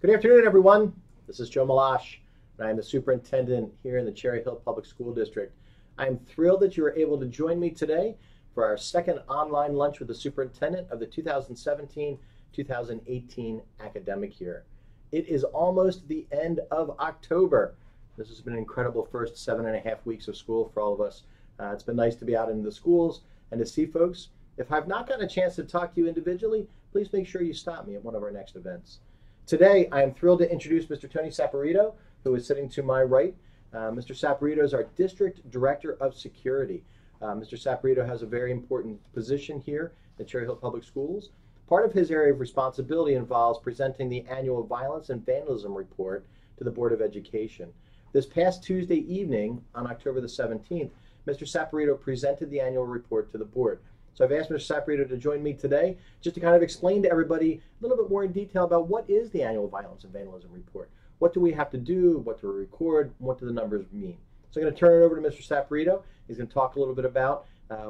Good afternoon, everyone. This is Joe Malash, and I am the superintendent here in the Cherry Hill Public School District. I am thrilled that you are able to join me today for our second online lunch with the superintendent of the 2017-2018 academic year. It is almost the end of October. This has been an incredible first 7.5 weeks of school for all of us. It's been nice to be out in the schools and to see folks. If I've not gotten a chance to talk to you individually, please make sure you stop me at one of our next events. Today, I am thrilled to introduce Mr. Tony Saporito, who is sitting to my right. Mr. Saporito is our District Director of Security. Mr. Saporito has a very important position here at Cherry Hill Public Schools. Part of his area of responsibility involves presenting the annual Violence and Vandalism Report to the Board of Education. This past Tuesday evening, on October the 17th, Mr. Saporito presented the annual report to the board. So I've asked Mr. Saporito to join me today just to kind of explain to everybody a little bit more in detail about what is the annual Violence and Vandalism Report. What do we have to do, what do we record, and what do the numbers mean? So I'm going to turn it over to Mr. Saporito. He's going to talk a little bit about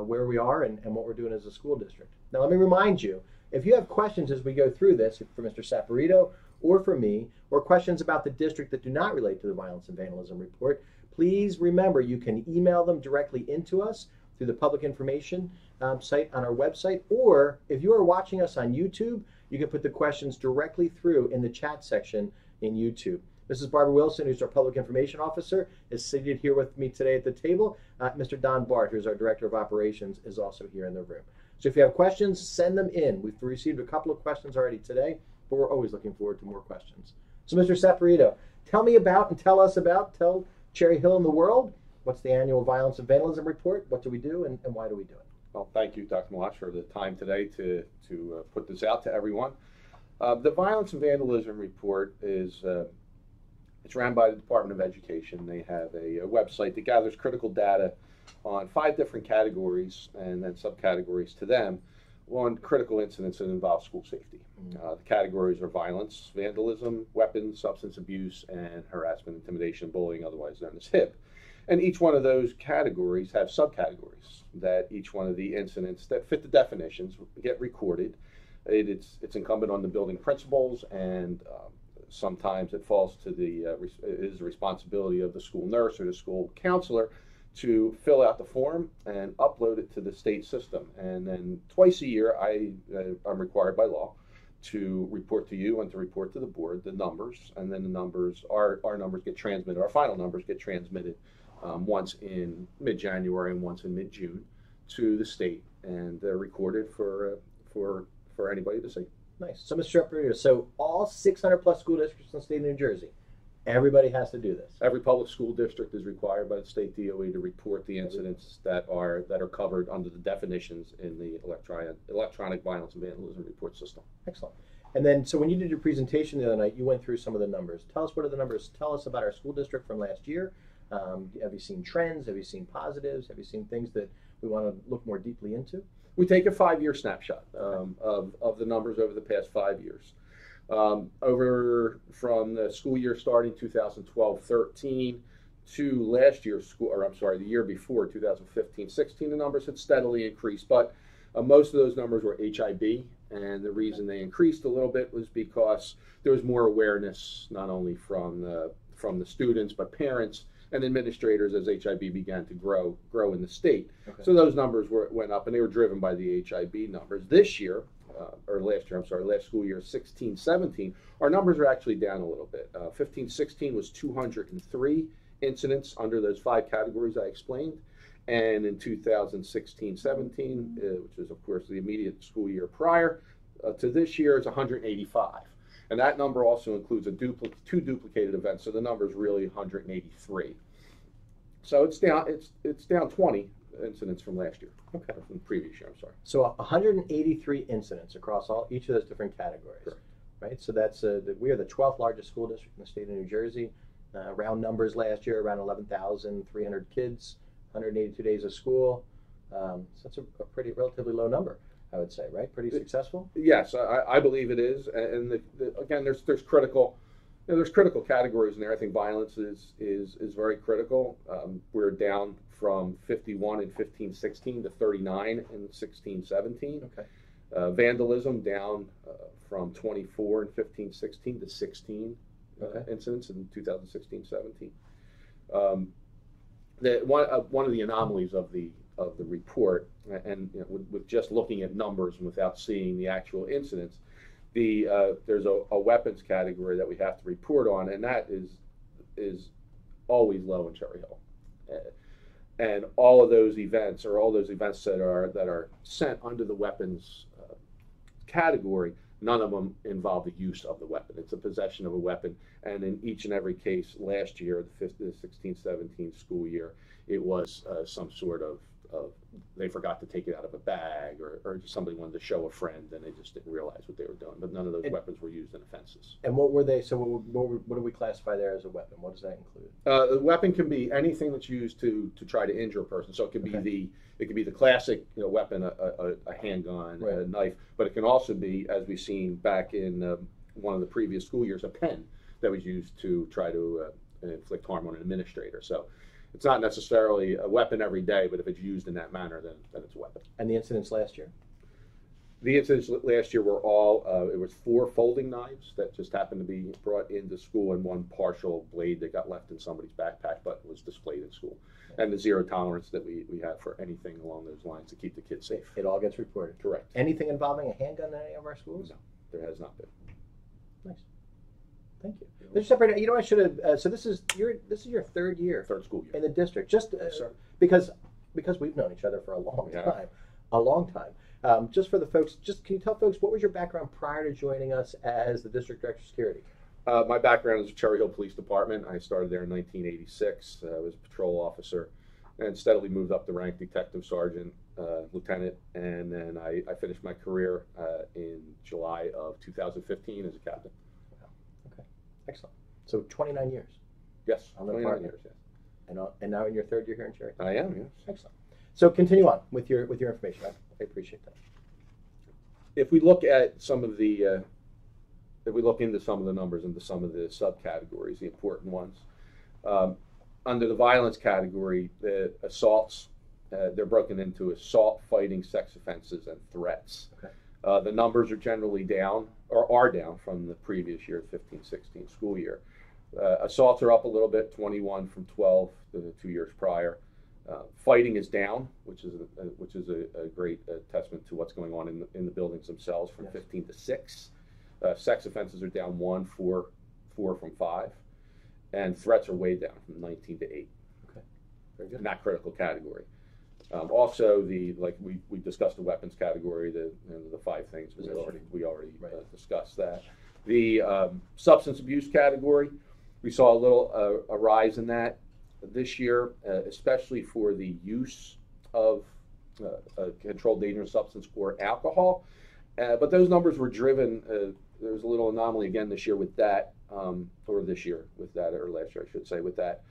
where we are and what we're doing as a school district. Now let me remind you, if you have questions as we go through this for Mr. Saporito or for me, or questions about the district that do not relate to the Violence and Vandalism Report, please remember you can email them directly into us through the public information site on our website, or if you are watching us on YouTube, you can put the questions directly through in the chat section in YouTube. Mrs. Barbara Wilson, who's our public information officer, is seated here with me today at the table. Mr. Don Bart, who's our director of operations, is also here in the room. So if you have questions, send them in. We've received a couple of questions already today, but we're always looking forward to more questions. So Mr. Saporito, tell Cherry Hill and the world, what's the annual Violence and Vandalism Report, what do we do, and why do we do it? Well, thank you, Dr. Malash, for the time today to put this out to everyone. The Violence and Vandalism Report is it's ran by the Department of Education. They have a website that gathers critical data on 5 different categories and then subcategories to them on critical incidents that involve school safety. The categories are violence, vandalism, weapons, substance abuse, and harassment, intimidation, bullying, otherwise known as HIP. And each one of those categories have subcategories that each one of the incidents that fit the definitions get recorded. It's incumbent on the building principals, and sometimes it falls to the responsibility of the school nurse or the school counselor to fill out the form and upload it to the state system. And then twice a year, I'm required by law to report to you and to report to the board the numbers, and then the numbers, our numbers get transmitted, our final numbers get transmitted once in mid-January and once in mid-June to the state, and they're recorded for anybody to see. Nice. So Mr. Saporito, so all 600 plus school districts in the state of New Jersey, everybody has to do this? Every public school district is required by the state DOE to report the incidents that are covered under the definitions in the electronic Violence and Vandalism Report system. Excellent. And then, so when you did your presentation the other night, you went through some of the numbers. Tell us, what are the numbers? Tell us about our school district from last year. Have you seen trends? Have you seen positives? Have you seen things that we want to look more deeply into? We take a 5-year snapshot of the numbers over the past 5 years. Over from the school year starting 2012-13 to last year's school, or I'm sorry, the year before, 2015-16, the numbers had steadily increased, but most of those numbers were HIB, and the reason they increased a little bit was because there was more awareness, not only from the students, but parents and administrators as HIB began to grow in the state. Okay. So those numbers went up, and they were driven by the HIB numbers. This year, last school year, 16-17, our numbers are actually down a little bit. 15-16 was 203 incidents under those 5 categories I explained. And in 2016-17, which is, of course, the immediate school year prior to this year, is 185. And that number also includes 2 duplicated events, so the number is really 183. So it's down 20 incidents from last year. Okay, from the previous year. I'm sorry. So 183 incidents across each of those different categories. Correct. Right. So that's we are the 12th largest school district in the state of New Jersey. Round numbers last year, around 11,300 kids, 182 days of school. So that's a pretty relatively low number, I would say, right? Pretty successful. Yes, I believe it is. And again, there's critical categories in there. I think violence is very critical. We're down from 51 in 15-16 to 39 in 16-17. Okay. Vandalism down from 24 in 15-16 to 16 incidents in 2016-17. One of the anomalies of the report, and with just looking at numbers and without seeing the actual incidents, there's a weapons category that we have to report on, and that is always low in Cherry Hill. And all of those events, or all those events that are sent under the weapons category, none of them involve the use of the weapon. It's a possession of a weapon, and in each and every case last year, the 16-17 school year, it was some sort of they forgot to take it out of a bag, or somebody wanted to show a friend and they just didn't realize what they were doing. But none of those weapons were used in offenses. And what were they? So what do we classify there as a weapon? What does that include? The weapon can be anything that's used to try to injure a person. So it could be the classic weapon, a handgun, right, a knife, but it can also be, as we've seen back in one of the previous school years, a pen that was used to try to inflict harm on an administrator. So it's not necessarily a weapon every day, but if it's used in that manner, then it's a weapon. And the incidents last year? The incidents last year were all, it was 4 folding knives that just happened to be brought into school, and 1 partial blade that got left in somebody's backpack but was displayed in school. And the zero tolerance that we have for anything along those lines to keep the kids safe. It all gets reported? Correct. Anything involving a handgun in any of our schools? No, there has not been. Nice. Thank you. They're separated. You know, I should have. So this is your 3rd year, 3rd school year in the district. Just yes, sir. because we've known each other for a long time. Just for the folks, can you tell folks what was your background prior to joining us as the district director of security? My background is the Cherry Hill Police Department. I started there in 1986. I was a patrol officer, and steadily moved up the rank, detective sergeant, lieutenant, and then I finished my career in July of 2015 as a captain. Excellent. So 29 years. Yes, on the 29 department. years. Yes. And now in your 3rd year here in Cherry. I am. Yes. Excellent. So continue on with your information. I appreciate that. If we look at some of the, if we look into some of the numbers, into some of the subcategories, the important ones, under the violence category, the assaults, they're broken into assault, fighting, sex offenses, and threats. Okay. The numbers are generally down, or are down from the previous year, 15-16 school year. Assaults are up a little bit, 21 from 12 the 2 years prior. Fighting is down, which is a great testament to what's going on in the buildings themselves, from 15 to 6. Sex offenses are down 1, 4 from 5, and threats are way down from 19 to 8. Okay, very good. In that critical category. Also, we discussed the weapons category, the 5 things we already discussed that. The substance abuse category, we saw a little a rise in that this year, especially for the use of a controlled dangerous substance or alcohol. But those numbers were driven. There was a little anomaly again this year with that, or this year with that, or last year I should say with that.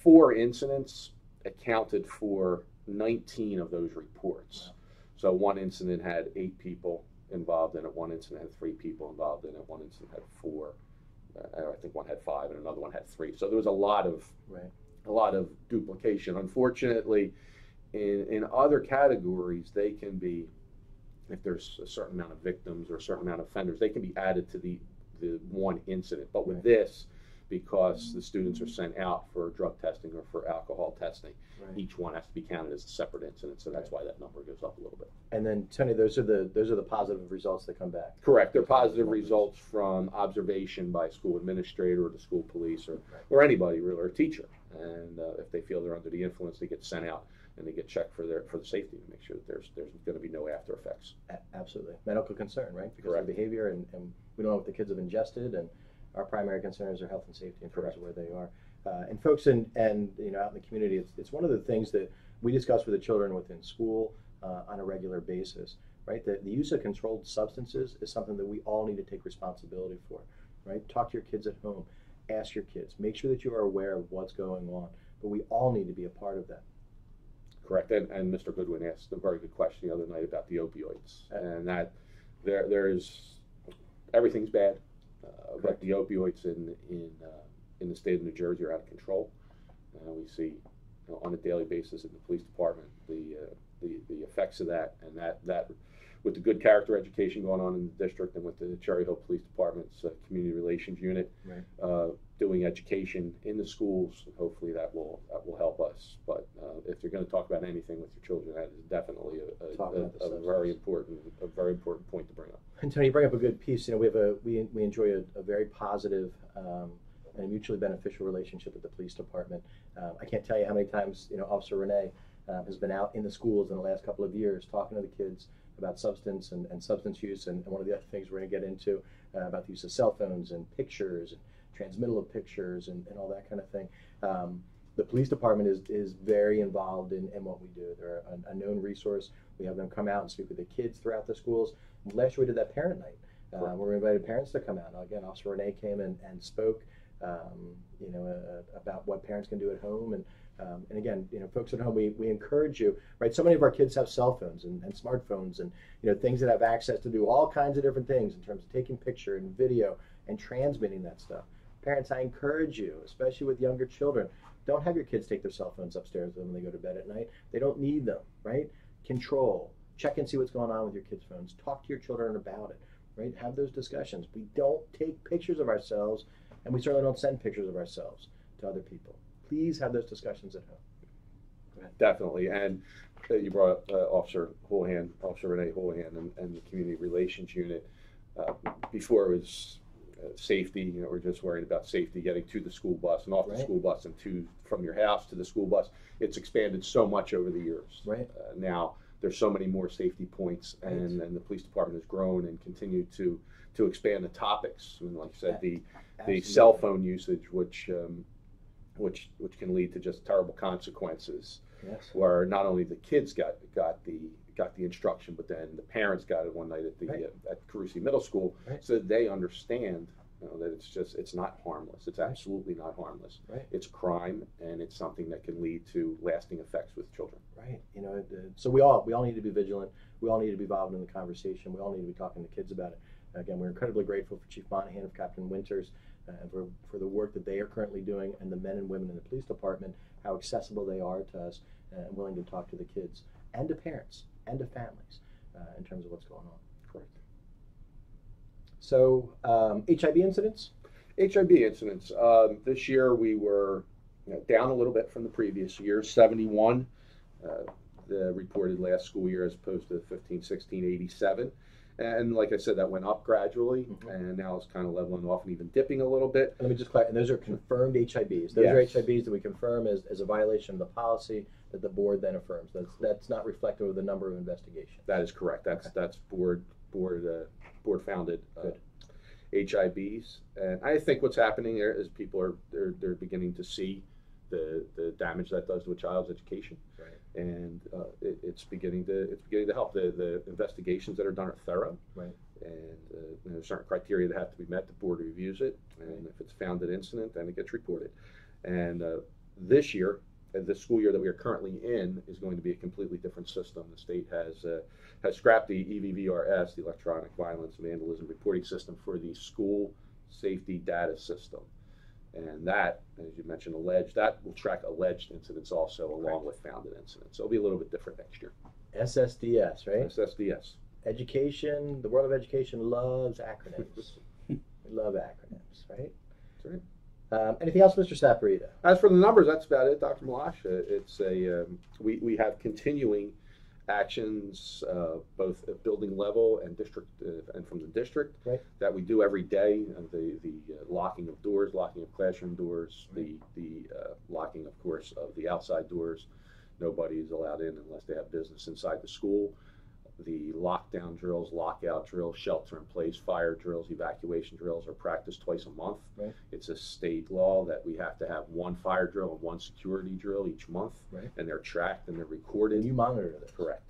4 incidents accounted for 19 of those reports. Wow. So 1 incident had 8 people involved in it, 1 incident had 3 people involved in it, 1 incident had 4, I think 1 had 5, and another 1 had 3. So there was a lot of duplication. Unfortunately, in other categories, they can be, if there's a certain amount of victims or a certain amount of offenders, they can be added to the 1 incident. But with this, because the students are sent out for drug testing or for alcohol testing, each one has to be counted as a separate incident. So that's why that number goes up a little bit. And then, Tony, those are the positive results that come back. Correct. They're positive results from observation by a school administrator or the school police or anybody really, or a teacher. And if they feel they're under the influence, they get sent out and they get checked for the safety to make sure that there's going to be no after effects. Absolutely. Medical concern, right? Because Correct. of behavior, and we don't know what the kids have ingested, and our primary concern is their health and safety in terms of where they are. And folks, and out in the community, it's one of the things that we discuss with the children within school on a regular basis, right? The use of controlled substances is something that we all need to take responsibility for, right? Talk to your kids at home, ask your kids, make sure that you are aware of what's going on, but we all need to be a part of that. Correct. And Mr. Goodwin asked a very good question the other night about the opioids, and that there's everything's bad. But the opioids in the state of New Jersey are out of control. We see on a daily basis in the police department the effects of that, and that with the good character education going on in the district and with the Cherry Hill Police Department's community relations unit, doing education in the schools. Hopefully that will help us. But if you're going to talk about anything with your children, that is definitely a very important point to bring up. And Tony, you bring up a good piece. You know, we enjoy a very positive and a mutually beneficial relationship with the police department. I can't tell you how many times, you know, Officer Renee has been out in the schools in the last couple of years talking to the kids about substance and substance use, and one of the other things we're going to get into about the use of cell phones and pictures and transmittal of pictures and all that kind of thing. The police department is very involved in what we do. They're a known resource. We have them come out and speak with the kids throughout the schools. Last year we did that parent night where we invited parents to come out. Now, again, Officer Renee came and spoke you know, about what parents can do at home. And again, you know, folks at home, we encourage you, right? So many of our kids have cell phones and smartphones and, you know, things that have access to do all kinds of different things in terms of taking picture and video and transmitting that stuff. Parents, I encourage you, especially with younger children, don't have your kids take their cell phones upstairs when they go to bed at night. They don't need them, right? Control, check and see what's going on with your kids' phones. Talk to your children about it, right? Have those discussions. We don't take pictures of ourselves, and we certainly don't send pictures of ourselves to other people. Please have those discussions at home. Definitely, and you brought up Officer Renee Houlihan, and the Community Relations Unit. Before it was safety, you know, we're just worried about safety getting to the school bus and off the school bus and from your house to the school bus. It's expanded so much over the years. Now there's so many more safety points, and the police department has grown and continued to expand the topics. I mean, like you said, the cell phone usage, which can lead to just terrible consequences. Where not only the kids got the instruction, but then the parents got it one night at the at Carusi Middle School, so that they understand, you know, that it's not harmless. It's absolutely not harmless. It's crime, and it's something that can lead to lasting effects with children. You know, so we all need to be vigilant. We all need to be involved in the conversation. We all need to be talking to kids about it. Again, we're incredibly grateful for Chief Monahan and Captain Winters for the work that they are currently doing, and the men and women in the police department, how accessible they are to us and willing to talk to the kids and to parents and to families in terms of what's going on. Correct. So HIB incidents? HIB incidents. This year we were down a little bit from the previous year, 71. The reported last school year as opposed to 15, 16, 87. And like I said, that went up gradually, and now it's kind of leveling off and even dipping a little bit. Let me just clarify, and those are confirmed HIBs. Those are HIBs that we confirm as a violation of the policy that the board then affirms. That's not reflective of the number of investigations. That is correct. That's board founded HIBs, and I think what's happening there is people they're beginning to see the damage that does to a child's education, and it's beginning to help. The investigations that are done are thorough, and there's certain criteria that have to be met. The board reviews it, and if it's found an incident, then it gets reported. And this year, the school year that we are currently in, is going to be a completely different system. The state has scrapped the EVVRS, the Electronic Violence and Vandalism Reporting System, for the school safety data system. And that, as you mentioned, that will track alleged incidents also, along with founded incidents. So it'll be a little bit different next year. SSDS, right? SSDS. Education, the world of education loves acronyms. We love acronyms, right? That's right. Anything else, Mr. Saporita? As for the numbers, that's about it, Dr. Malash. It's we have continuing actions, both at building level and district, and from the district, that we do every day. The locking of doors, locking of classroom doors, the locking, of course, of the outside doors. Nobody is allowed in unless they have business inside the school. The lockdown drills, lockout drills, shelter in place, fire drills, evacuation drills are practiced twice a month. It's a state law that we have to have one fire drill and one security drill each month, and they're tracked and they're recorded. And you monitor this. Correct.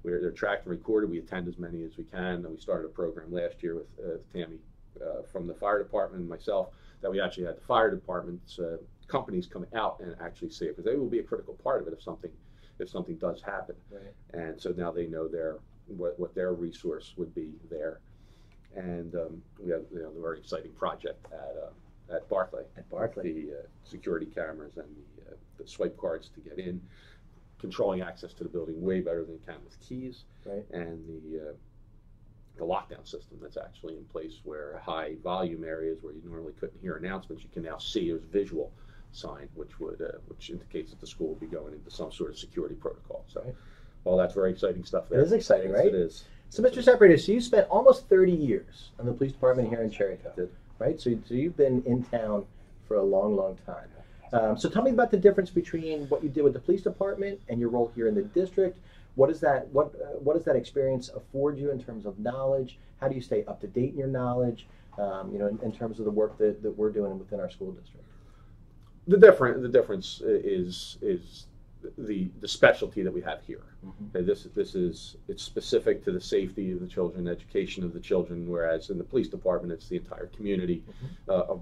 They're tracked and recorded. We attend as many as we can. And we started a program last year with Tammy from the fire department and myself, that we actually had the fire department's companies come out and actually see it, because they will be a critical part of it if something does happen. And so now they know what their resource would be there. And we have the very exciting project at Barclay. The security cameras and the swipe cards to get in, controlling access to the building way better than you can with keys, and lockdown system that's actually in place, where high volume areas where you normally couldn't hear announcements, you can now see as visual sign, which indicates that the school will be going into some sort of security protocol. So, well, that's very exciting stuff there. It is exciting, right? It is. So, Mr. Saperito, so you spent almost 30 years in the police department here in Cherrytown, Did. right? So you've been in town for a long, long time. So tell me about the difference between what you did with the police department and your role here in the district. What does that experience afford you in terms of knowledge? How do you stay up to date in your knowledge? In terms of the work that we're doing within our school district. The difference is the specialty that we have here. Mm-hmm. It's specific to the safety of the children, education of the children, whereas in the police department it's the entire community, a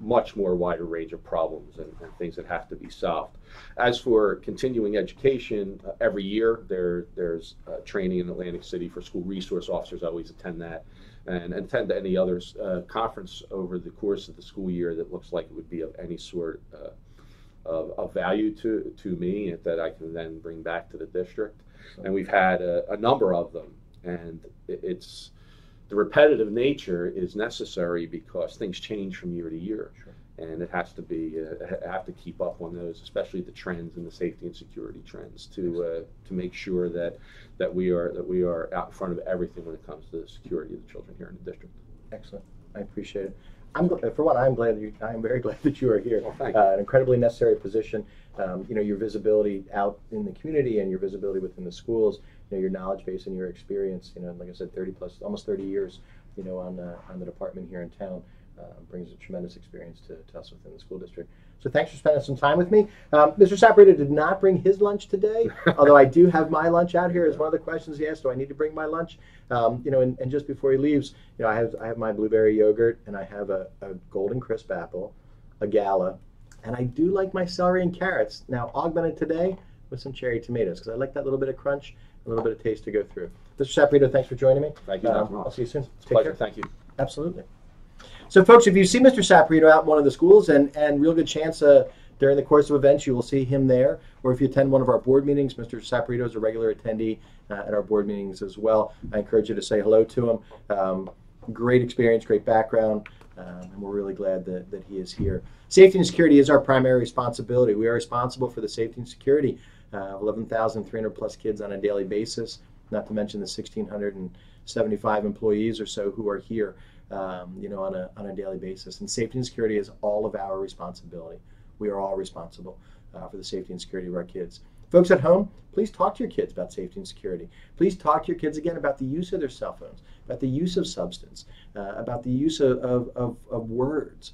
much more wider range of problems and things that have to be solved. As for continuing education, every year there's training in Atlantic City for school resource officers. I always attend that, and attend any other conference over the course of the school year that looks like it would be of any sort of value to me that I can then bring back to the district. And we've had a number of them, and it's the repetitive nature is necessary because things change from year to year. Sure. And it has to be have to keep up on those, especially the trends and the safety and security trends, to make sure that we are out in front of everything when it comes to the security of the children here in the district. Excellent, I appreciate it. I'm very glad that you are here. Well, thank you. An incredibly necessary position. Your visibility out in the community and your visibility within the schools. Your knowledge base and your experience. Like I said, almost 30 years. On the department here in town. Brings a tremendous experience to us within the school district. So thanks for spending some time with me. Mr. Saperito did not bring his lunch today, although I do have my lunch out here. As one of the questions he asked, do I need to bring my lunch? And just before he leaves, I have my blueberry yogurt, and I have a golden crisp apple, a gala, and I do like my celery and carrots. Now augmented today with some cherry tomatoes, because I like that little bit of crunch, a little bit of taste to go through. Mr. Saperito, thanks for joining me. Thank you. I'll see you soon. It's a pleasure. Thank you. Absolutely. So, folks, if you see Mr. Saperito out in one of the schools, and real good chance during the course of events you will see him there, or if you attend one of our board meetings, Mr. Saperito is a regular attendee at our board meetings as well. I encourage you to say hello to him. Great experience, great background, and we're really glad that he is here. Safety and security is our primary responsibility. We are responsible for the safety and security of 11,300 plus kids on a daily basis, not to mention the 1,675 employees or so who are here. On a daily basis. And safety and security is all of our responsibility. We are all responsible for the safety and security of our kids. Folks at home, please talk to your kids about safety and security. Please talk to your kids again about the use of their cell phones, about the use of substance, about the use of words.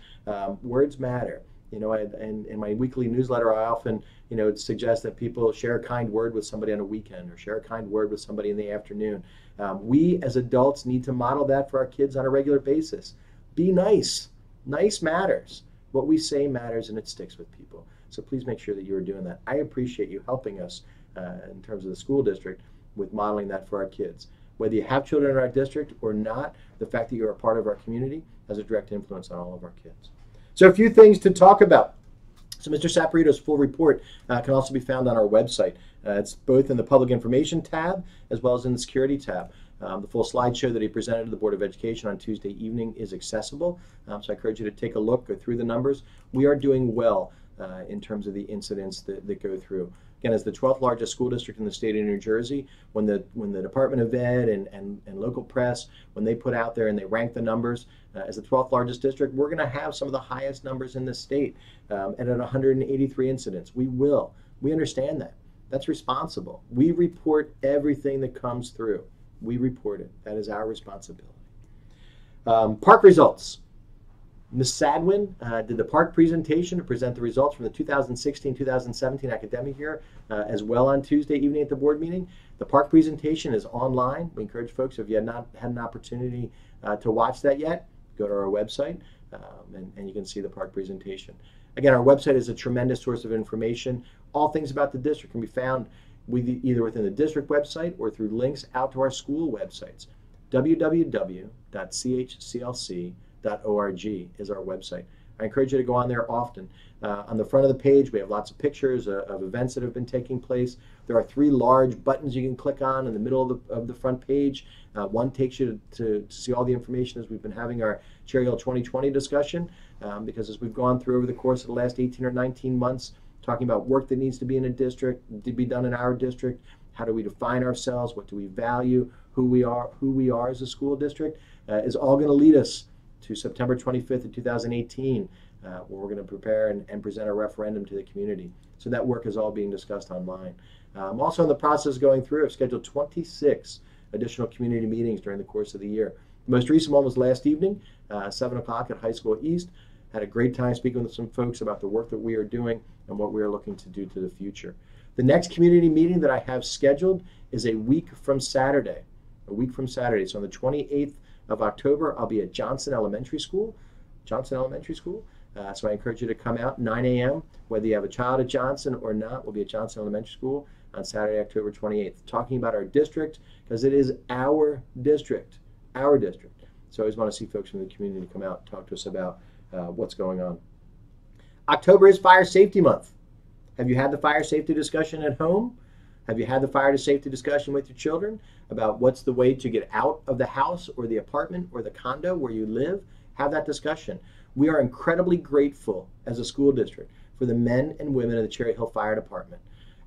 Words matter. In my weekly newsletter, I often, suggest that people share a kind word with somebody on a weekend or share a kind word with somebody in the afternoon. We as adults need to model that for our kids on a regular basis. Be nice. Nice matters. What we say matters, and it sticks with people. So please make sure that you are doing that. I appreciate you helping us in terms of the school district with modeling that for our kids. Whether you have children in our district or not, the fact that you're a part of our community has a direct influence on all of our kids. So a few things to talk about. So Mr. Saperito's full report can also be found on our website. It's both in the public information tab as well as in the security tab. The full slideshow that he presented to the Board of Education on Tuesday evening is accessible. So I encourage you to take a look, go through the numbers. We are doing well in terms of the incidents that go through. Again, as the 12th largest school district in the state of New Jersey, when the Department of Ed and local press, when they put out there and they rank the numbers, as the 12th largest district, we're going to have some of the highest numbers in the state. And at 183 incidents, we will. We understand that. That's responsible. We report everything that comes through. We report it. That is our responsibility. Park results. Ms. Sadwin did the park presentation to present the results from the 2016-2017 academic year as well on Tuesday evening at the board meeting. The park presentation is online. We encourage folks, if you have not had an opportunity to watch that yet, go to our website and you can see the park presentation. Again, our website is a tremendous source of information. All things about the district can be found either within the district website or through links out to our school websites. www.chclc.org is our website. I encourage you to go on there often. On the front of the page, we have lots of pictures of events that have been taking place. There are 3 large buttons you can click on in the middle of the front page. One takes you to see all the information as we've been having our Cherry Hill 2020 discussion, because as we've gone through over the course of the last 18 or 19 months, talking about work that needs to be in a district, to be done in our district, how do we define ourselves, what do we value, who we are as a school district, is all going to lead us to September 25th of 2018, where we're going to prepare and present a referendum to the community. So that work is all being discussed online. I'm also in the process of going through. I've scheduled 26 additional community meetings during the course of the year. The most recent one was last evening, 7 o'clock at High School East. Had a great time speaking with some folks about the work that we are doing and what we are looking to do to the future. The next community meeting that I have scheduled is a week from Saturday. A week from Saturday. So on the 28th of October, I'll be at Johnson Elementary School. So I encourage you to come out 9 a.m. Whether you have a child at Johnson or not, we'll be at Johnson Elementary School on Saturday, October 28th, talking about our district, because it is our district. Our district. So I always want to see folks from the community come out and talk to us about what's going on. October is Fire Safety Month. Have you had the fire safety discussion at home? Have you had the fire safety discussion with your children about what's the way to get out of the house or the apartment or the condo where you live? Have that discussion. We are incredibly grateful as a school district for the men and women of the Cherry Hill Fire Department.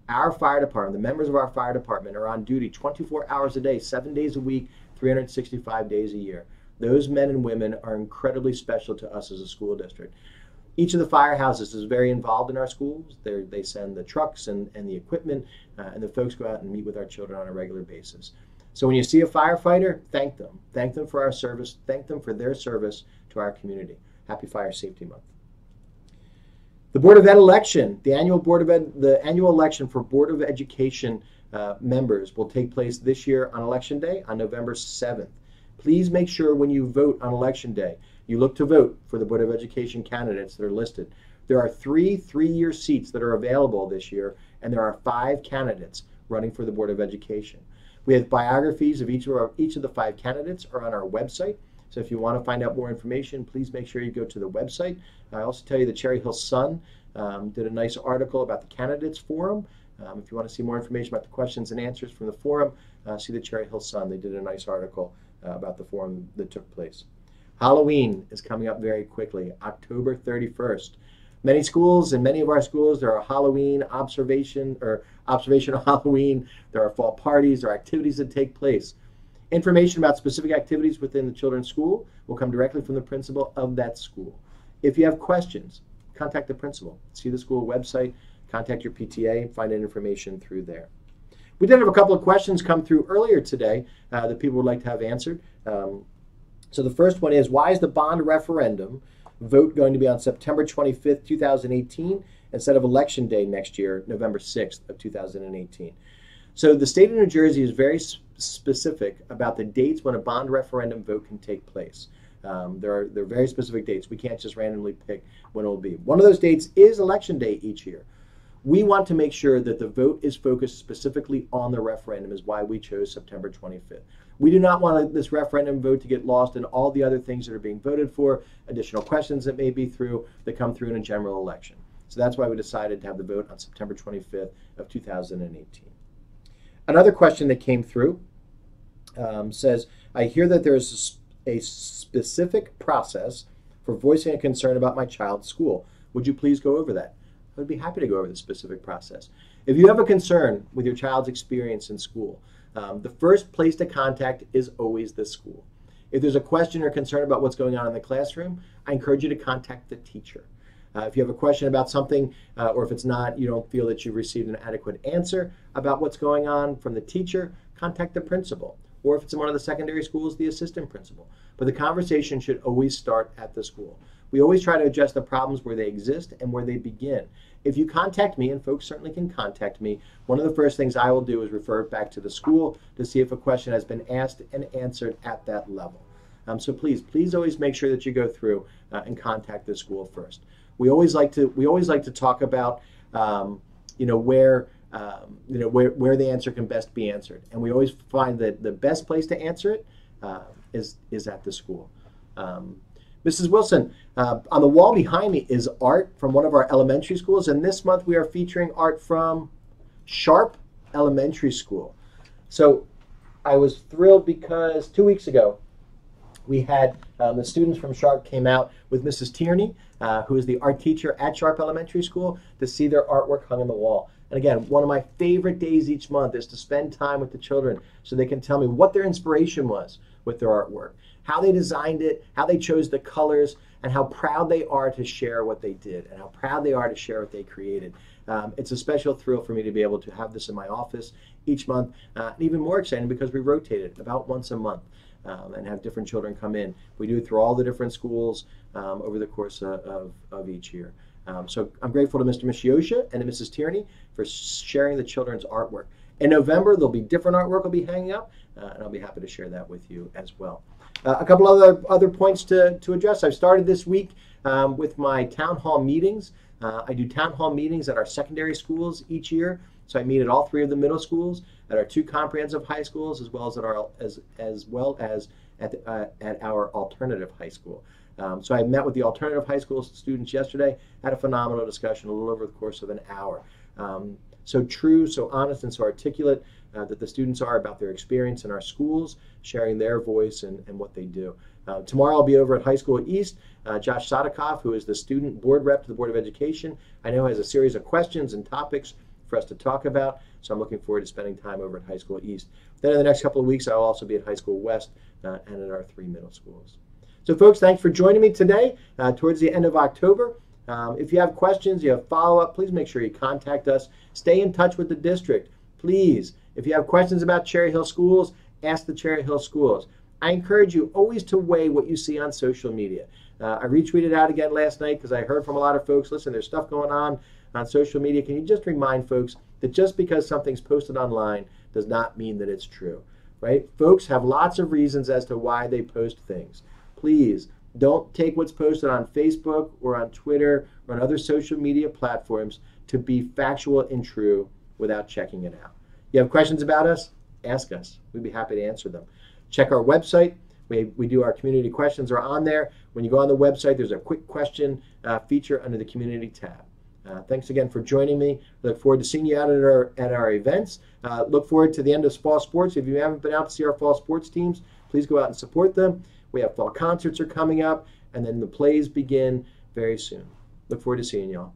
Our fire department, the members of our fire department, are on duty 24 hours a day, 7 days a week, 365 days a year. Those men and women are incredibly special to us as a school district. Each of the firehouses is very involved in our schools. They send the trucks and the equipment, and the folks go out and meet with our children on a regular basis. So when you see a firefighter, thank them. Thank them for our service. Thank them for their service to our community. Happy Fire Safety Month. The Board of Ed election, the annual election for Board of Education members will take place this year on Election Day on November 7th. Please make sure when you vote on Election Day, you look to vote for the Board of Education candidates that are listed. There are 3 three-year seats that are available this year, and there are 5 candidates running for the Board of Education. We have biographies of each of the 5 candidates are on our website. So if you want to find out more information, please make sure you go to the website. I also tell you the Cherry Hill Sun did a nice article about the candidates forum. If you want to see more information about the questions and answers from the forum, see the Cherry Hill Sun. They did a nice article about the forum that took place. Halloween is coming up very quickly, October 31st. Many schools, in many of our schools, there are Halloween observational Halloween. There are fall parties, there are activities that take place. Information about specific activities within the children's school will come directly from the principal of that school. If you have questions, contact the principal. See the school website, contact your PTA, find out information through there. We did have a couple of questions come through earlier today that people would like to have answered. So the first one is, why is the bond referendum vote going to be on September 25th, 2018, instead of Election Day next year, November 6th of 2018? So the state of New Jersey is very specific about the dates when a bond referendum vote can take place. There are very specific dates. We can't just randomly pick when it will be. One of those dates is Election Day each year. We want to make sure that the vote is focused specifically on the referendum, is why we chose September 25th. We do not want this referendum vote to get lost in all the other things that are being voted for, additional questions that may be that come through in a general election. So that's why we decided to have the vote on September 25th of 2018. Another question that came through says, I hear that there is a specific process for voicing a concern about my child's school. Would you please go over that? I would be happy to go over the specific process. If you have a concern with your child's experience in school, the first place to contact is always the school. If there's a question or concern about what's going on in the classroom, I encourage you to contact the teacher. If you have a question about something, or if it's not, you don't feel that you've received an adequate answer about what's going on from the teacher, contact the principal. Or if it's in one of the secondary schools, the assistant principal. But the conversation should always start at the school. We always try to address the problems where they exist and where they begin. If you contact me, and folks certainly can contact me, one of the first things I will do is refer it back to the school to see if a question has been asked and answered at that level. So please always make sure that you go through and contact the school first. We always like to talk about where the answer can best be answered, and we always find that the best place to answer it is at the school. Mrs. Wilson, on the wall behind me is art from one of our elementary schools, and this month we are featuring art from Sharp Elementary School. So I was thrilled because 2 weeks ago we had the students from Sharp came out with Mrs. Tierney, who is the art teacher at Sharp Elementary School, to see their artwork hung on the wall. And again, one of my favorite days each month is to spend time with the children so they can tell me what their inspiration was with their artwork, how they designed it, how they chose the colors, and how proud they are to share what they did and how proud they are to share what they created. It's a special thrill for me to be able to have this in my office each month, and even more exciting because we rotate it about once a month. And have different children come in. We do it through all the different schools over the course of each year. So I'm grateful to Mr. Mishiosha and to Mrs. Tierney for sharing the children's artwork. In November, there'll be different artwork will be hanging up, and I'll be happy to share that with you as well. A couple other points to address. I've started this week with my town hall meetings. I do town hall meetings at our secondary schools each year. So I meet at all 3 of the middle schools, at our 2 comprehensive high schools, as well as at our alternative high school. So I met with the alternative high school students yesterday, had a phenomenal discussion a little over the course of an hour. So true, so honest, and so articulate that the students are about their experience in our schools, sharing their voice and what they do. Tomorrow I'll be over at High School East. Josh Sadikoff, who is the student board rep to the Board of Education, I know has a series of questions and topics for us to talk about, so I'm looking forward to spending time over at High School East. Then in the next couple of weeks, I'll also be at High School West and at our 3 middle schools. So folks, thanks for joining me today towards the end of October. If you have questions, you have follow-up, please make sure you contact us. Stay in touch with the district. Please, if you have questions about Cherry Hill Schools, ask the Cherry Hill Schools. I encourage you always to weigh what you see on social media. I retweeted out again last night because I heard from a lot of folks, listen, there's stuff going on social media. Can you just remind folks that just because something's posted online does not mean that it's true, right? Folks have lots of reasons as to why they post things. Please don't take what's posted on Facebook or on Twitter or on other social media platforms to be factual and true without checking it out. You have questions about us? Ask us. We'd be happy to answer them. Check our website. We do our community questions are on there. When you go on the website, there's a quick question feature under the community tab. Thanks again for joining me. Look forward to seeing you out at our events. Look forward to the end of fall sports. If you haven't been out to see our fall sports teams, please go out and support them. We have fall concerts are coming up, and then the plays begin very soon. Look forward to seeing you all.